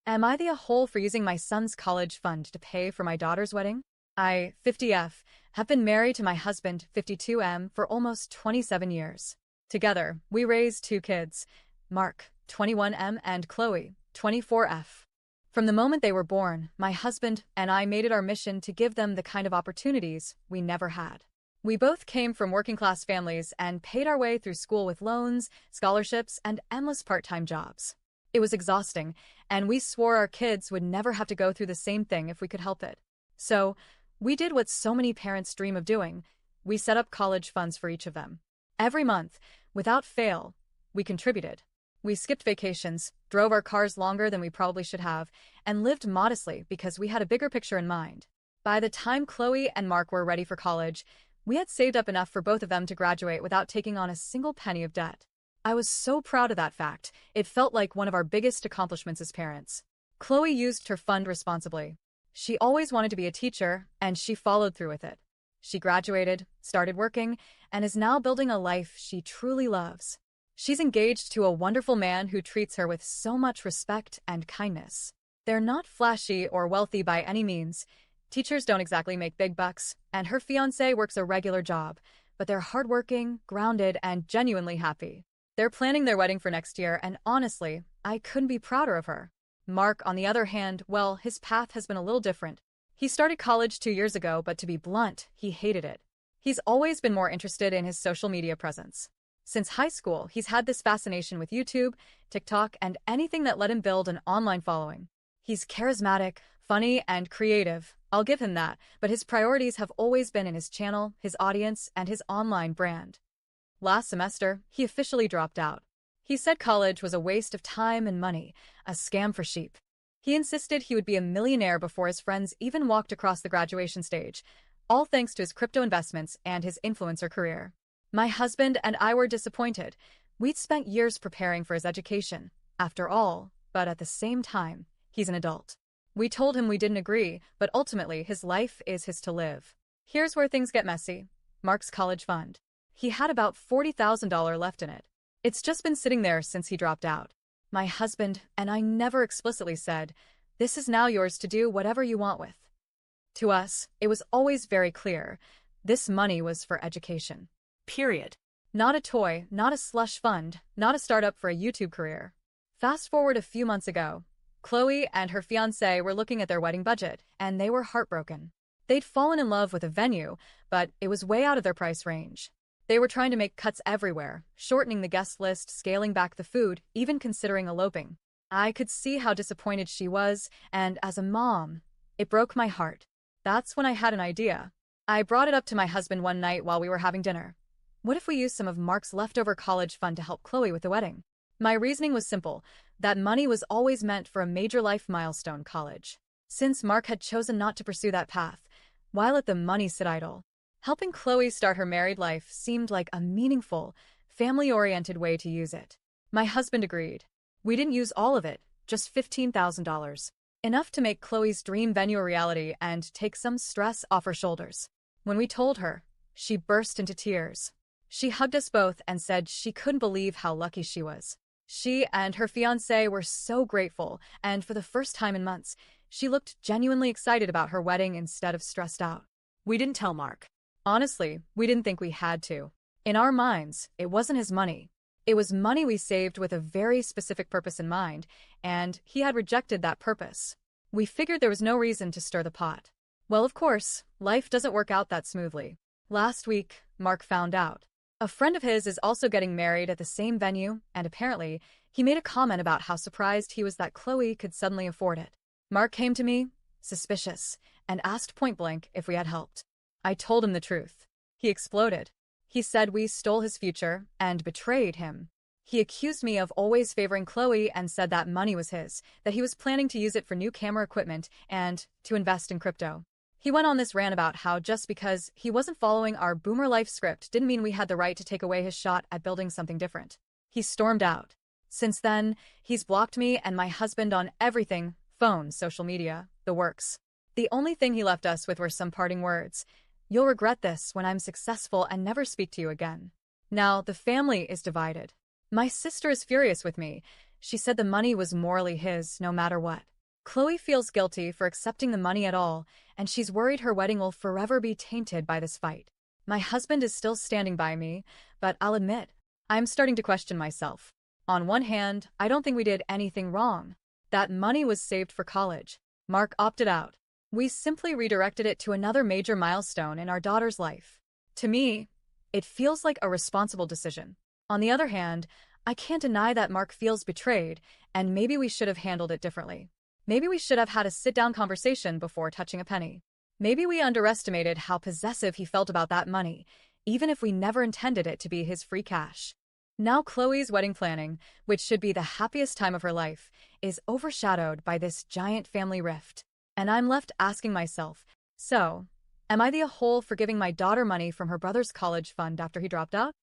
Am I the a-hole for using my son's college fund to pay for my daughter's wedding? I, 50F, have been married to my husband, 52M, for almost 27 years. Together, we raised two kids, Mark, 21M, and Chloe, 24F. From the moment they were born, my husband and I made it our mission to give them the kind of opportunities we never had. We both came from working-class families and paid our way through school with loans, scholarships, and endless part-time jobs. It was exhausting, and we swore our kids would never have to go through the same thing if we could help it. So, we did what so many parents dream of doing. We set up college funds for each of them. Every month, without fail, we contributed. We skipped vacations, drove our cars longer than we probably should have, and lived modestly because we had a bigger picture in mind. By the time Chloe and Mark were ready for college, we had saved up enough for both of them to graduate without taking on a single penny of debt. I was so proud of that fact. It felt like one of our biggest accomplishments as parents. Chloe used her fund responsibly. She always wanted to be a teacher, and she followed through with it. She graduated, started working, and is now building a life she truly loves. She's engaged to a wonderful man who treats her with so much respect and kindness. They're not flashy or wealthy by any means. Teachers don't exactly make big bucks, and her fiancé works a regular job, but they're hardworking, grounded, and genuinely happy. They're planning their wedding for next year, and honestly, I couldn't be prouder of her. Mark, on the other hand, well, his path has been a little different. He started college 2 years ago, but to be blunt, he hated it. He's always been more interested in his social media presence. Since high school, he's had this fascination with YouTube, TikTok, and anything that let him build an online following. He's charismatic, funny, and creative. I'll give him that, but his priorities have always been in his channel, his audience, and his online brand. Last semester, he officially dropped out. He said college was a waste of time and money, a scam for sheep. He insisted he would be a millionaire before his friends even walked across the graduation stage, all thanks to his crypto investments and his influencer career. My husband and I were disappointed. We'd spent years preparing for his education, after all, but at the same time, he's an adult. We told him we didn't agree, but ultimately his life is his to live. Here's where things get messy. Mark's college fund. He had about $40,000 left in it. It's just been sitting there since he dropped out. My husband and I never explicitly said, "This is now yours to do whatever you want with." To us, it was always very clear. This money was for education. Period. Not a toy, not a slush fund, not a startup for a YouTube career. Fast forward a few months ago, Chloe and her fiancé were looking at their wedding budget, and they were heartbroken. They'd fallen in love with a venue, but it was way out of their price range. They were trying to make cuts everywhere, shortening the guest list, scaling back the food, even considering eloping. I could see how disappointed she was, and as a mom, it broke my heart. That's when I had an idea. I brought it up to my husband one night while we were having dinner. What if we used some of Mark's leftover college fund to help Chloe with the wedding? My reasoning was simple. That money was always meant for a major life milestone, college. Since Mark had chosen not to pursue that path, why let the money sit idle? Helping Chloe start her married life seemed like a meaningful, family-oriented way to use it. My husband agreed. We didn't use all of it, just $15,000. Enough to make Chloe's dream venue a reality and take some stress off her shoulders. When we told her, she burst into tears. She hugged us both and said she couldn't believe how lucky she was. She and her fiancé were so grateful, and for the first time in months, she looked genuinely excited about her wedding instead of stressed out. We didn't tell Mark. Honestly, we didn't think we had to. In our minds, it wasn't his money. It was money we saved with a very specific purpose in mind, and he had rejected that purpose. We figured there was no reason to stir the pot. Well, of course, life doesn't work out that smoothly. Last week, Mark found out. A friend of his is also getting married at the same venue, and apparently, he made a comment about how surprised he was that Chloe could suddenly afford it. Mark came to me, suspicious, and asked point-blank if we had helped. I told him the truth. He exploded. He said we stole his future and betrayed him. He accused me of always favoring Chloe and said that money was his, that he was planning to use it for new camera equipment and to invest in crypto. He went on this rant about how just because he wasn't following our boomer life script didn't mean we had the right to take away his shot at building something different. He stormed out. Since then, he's blocked me and my husband on everything, phone, social media, the works. The only thing he left us with were some parting words. "You'll regret this when I'm successful and never speak to you again." Now, the family is divided. My sister is furious with me. She said the money was morally his, no matter what. Chloe feels guilty for accepting the money at all, and she's worried her wedding will forever be tainted by this fight. My husband is still standing by me, but I'll admit, I'm starting to question myself. On one hand, I don't think we did anything wrong. That money was saved for college. Mark opted out. We simply redirected it to another major milestone in our daughter's life. To me, it feels like a responsible decision. On the other hand, I can't deny that Mark feels betrayed, and maybe we should have handled it differently. Maybe we should have had a sit-down conversation before touching a penny. Maybe we underestimated how possessive he felt about that money, even if we never intended it to be his free cash. Now Chloe's wedding planning, which should be the happiest time of her life, is overshadowed by this giant family rift. And I'm left asking myself, so, am I the a-hole for giving my daughter money from her brother's college fund after he dropped out?